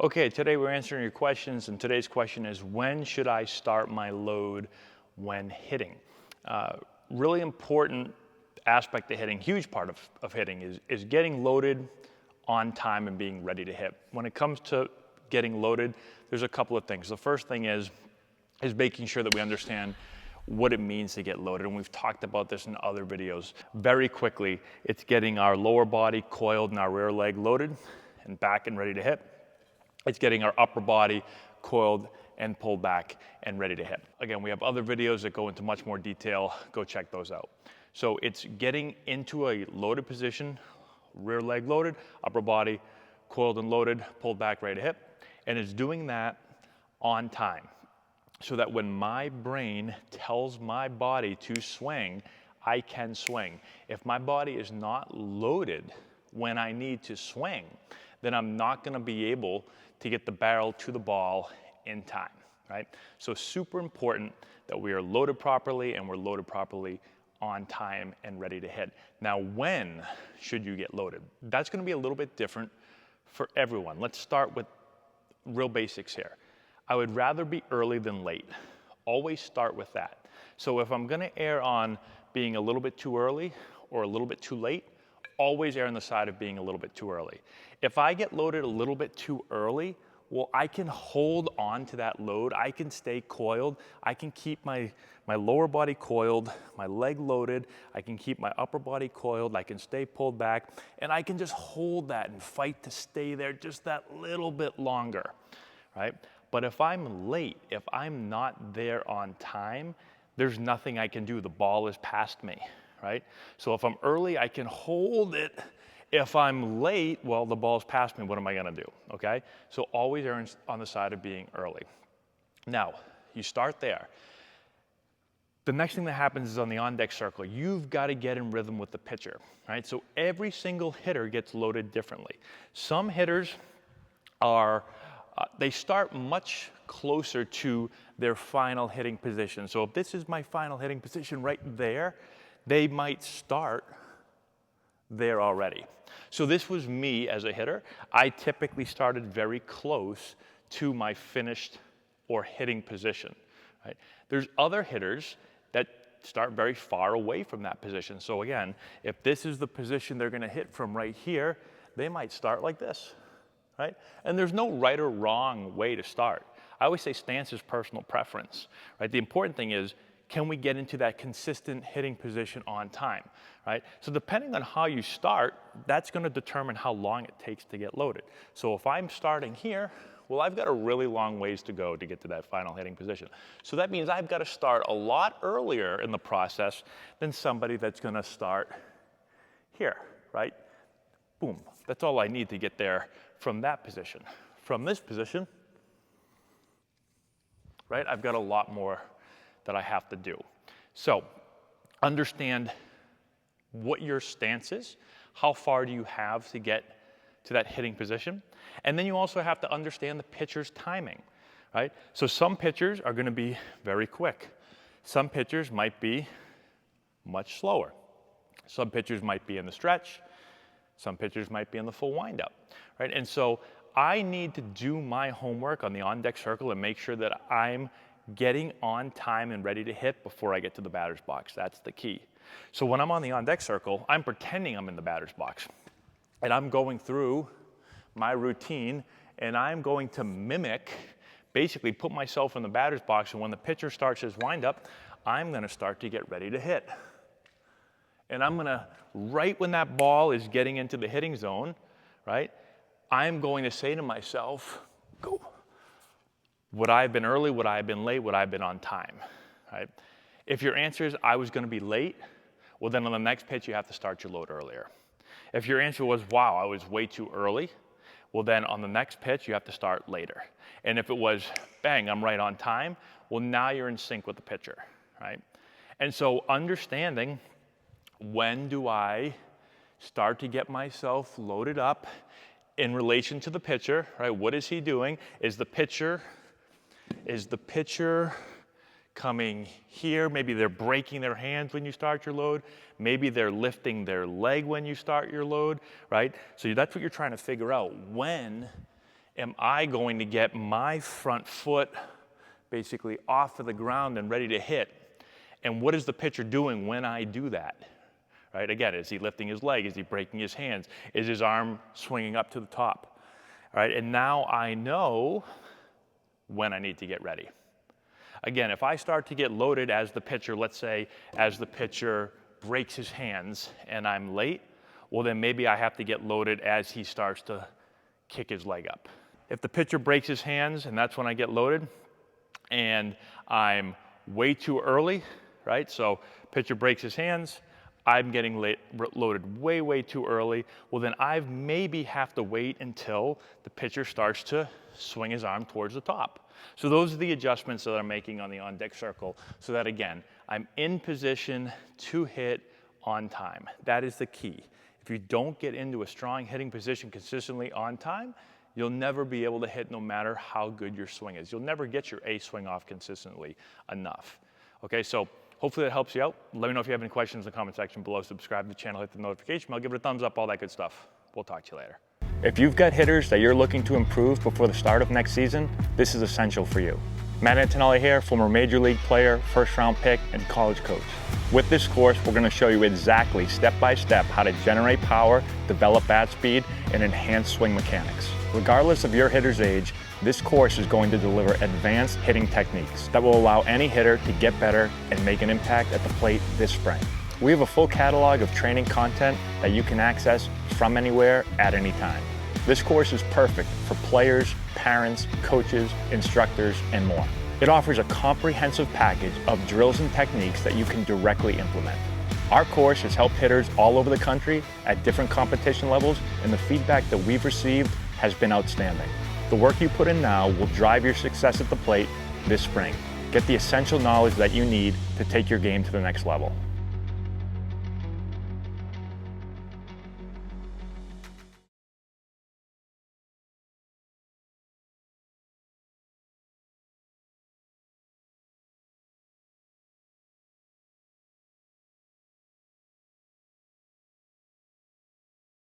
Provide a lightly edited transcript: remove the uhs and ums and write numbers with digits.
Okay, today we're answering your questions, and today's question is, when should I start my load when hitting? Really important aspect of hitting, huge part of hitting is getting loaded on time and being ready to hit. When it comes to getting loaded, there's a couple of things. The first thing is making sure that we understand what it means to get loaded, and we've talked about this in other videos. Very quickly, it's getting our lower body coiled and our rear leg loaded and back and ready to hit. It's getting our upper body coiled and pulled back and ready to hit. Again, we have other videos that go into much more detail. Go check those out. So it's getting into a loaded position, rear leg loaded, upper body coiled and loaded, pulled back, ready to hit. And it's doing that on time so that when my brain tells my body to swing, I can swing. If my body is not loaded when I need to swing, then I'm not gonna be able to get the barrel to the ball in time, right? So super important that we are loaded properly and we're loaded properly on time and ready to hit. Now, when should you get loaded? That's gonna be a little bit different for everyone. Let's start with real basics here. I would rather be early than late. Always start with that. So if I'm gonna err on being a little bit too early or a little bit too late, always err on the side of being a little bit too early. If I get loaded a little bit too early, well, I can hold on to that load. I can stay coiled. I can keep my lower body coiled, my leg loaded. I can keep my upper body coiled. I can stay pulled back, and I can just hold that and fight to stay there just that little bit longer, right? But if I'm late, if I'm not there on time, there's nothing I can do. The ball is past me, right? So if I'm early, I can hold it. If I'm late, well, the ball's past me. What am I gonna do, okay? So always err on the side of being early. Now, you start there. The next thing that happens is on the on-deck circle. You've got to get in rhythm with the pitcher, right? So every single hitter gets loaded differently. Some hitters they start much closer to their final hitting position. So if this is my final hitting position right there, they might start there already. So this was me as a hitter. I typically started very close to my finished or hitting position, right? There's other hitters that start very far away from that position. So again, if this is the position they're gonna hit from right here, they might start like this, right? And there's no right or wrong way to start. I always say stance is personal preference, right? The important thing is, can we get into that consistent hitting position on time, right? So depending on how you start, that's gonna determine how long it takes to get loaded. So if I'm starting here, well, I've got a really long ways to go to get to that final hitting position. So that means I've got to start a lot earlier in the process than somebody that's gonna start here, right? Boom, that's all I need to get there from that position. From this position, right, I've got a lot more that I have to do. So understand what your stance is, how far do you have to get to that hitting position, and then you also have to understand the pitcher's timing, right? So some pitchers are gonna be very quick. Some pitchers might be much slower. Some pitchers might be in the stretch. Some pitchers might be in the full windup, right? And so I need to do my homework on the on-deck circle and make sure that I'm getting on time and ready to hit before I get to the batter's box. That's the key. So when I'm on the on-deck circle, I'm pretending I'm in the batter's box. And I'm going through my routine, and I'm going to mimic, basically put myself in the batter's box, and when the pitcher starts his windup, I'm gonna start to get ready to hit. And I'm gonna, right when that ball is getting into the hitting zone, right, I'm going to say to myself, go. Would I have been early? Would I have been late? Would I have been on time, right? If your answer is I was gonna be late, well then on the next pitch you have to start your load earlier. If your answer was, wow, I was way too early, well then on the next pitch you have to start later. And if it was, bang, I'm right on time, well now you're in sync with the pitcher, right? And so understanding when do I start to get myself loaded up in relation to the pitcher, right? What is he doing? Is the pitcher coming here? Maybe they're breaking their hands when you start your load. Maybe they're lifting their leg when you start your load, right? So that's what you're trying to figure out. When am I going to get my front foot basically off of the ground and ready to hit? And what is the pitcher doing when I do that? Right? Again, is he lifting his leg? Is he breaking his hands? Is his arm swinging up to the top? All right, and now I know when I need to get ready. Again, if I start to get loaded as the pitcher, let's say as the pitcher breaks his hands and I'm late, well then maybe I have to get loaded as he starts to kick his leg up. If the pitcher breaks his hands and that's when I get loaded and I'm way too early, right? So pitcher breaks his hands, I'm getting loaded way too early. Well, then I maybe have to wait until the pitcher starts to swing his arm towards the top. So those are the adjustments that I'm making on the on-deck circle so that, again, I'm in position to hit on time. That is the key. If you don't get into a strong hitting position consistently on time, you'll never be able to hit no matter how good your swing is. You'll never get your A swing off consistently enough. Okay, so hopefully that helps you out. Let me know if you have any questions in the comment section below. Subscribe to the channel, hit the notification bell, give it a thumbs up, all that good stuff. We'll talk to you later. If you've got hitters that you're looking to improve before the start of next season, this is essential for you. Matt Antonelli here, former Major League player, first-round pick, and college coach. With this course, we're going to show you exactly, step-by-step, how to generate power, develop bat speed, and enhance swing mechanics. Regardless of your hitter's age, this course is going to deliver advanced hitting techniques that will allow any hitter to get better and make an impact at the plate this spring. We have a full catalog of training content that you can access from anywhere at any time. This course is perfect for players, parents, coaches, instructors, and more. It offers a comprehensive package of drills and techniques that you can directly implement. Our course has helped hitters all over the country at different competition levels, and the feedback that we've received has been outstanding. The work you put in now will drive your success at the plate this spring. Get the essential knowledge that you need to take your game to the next level.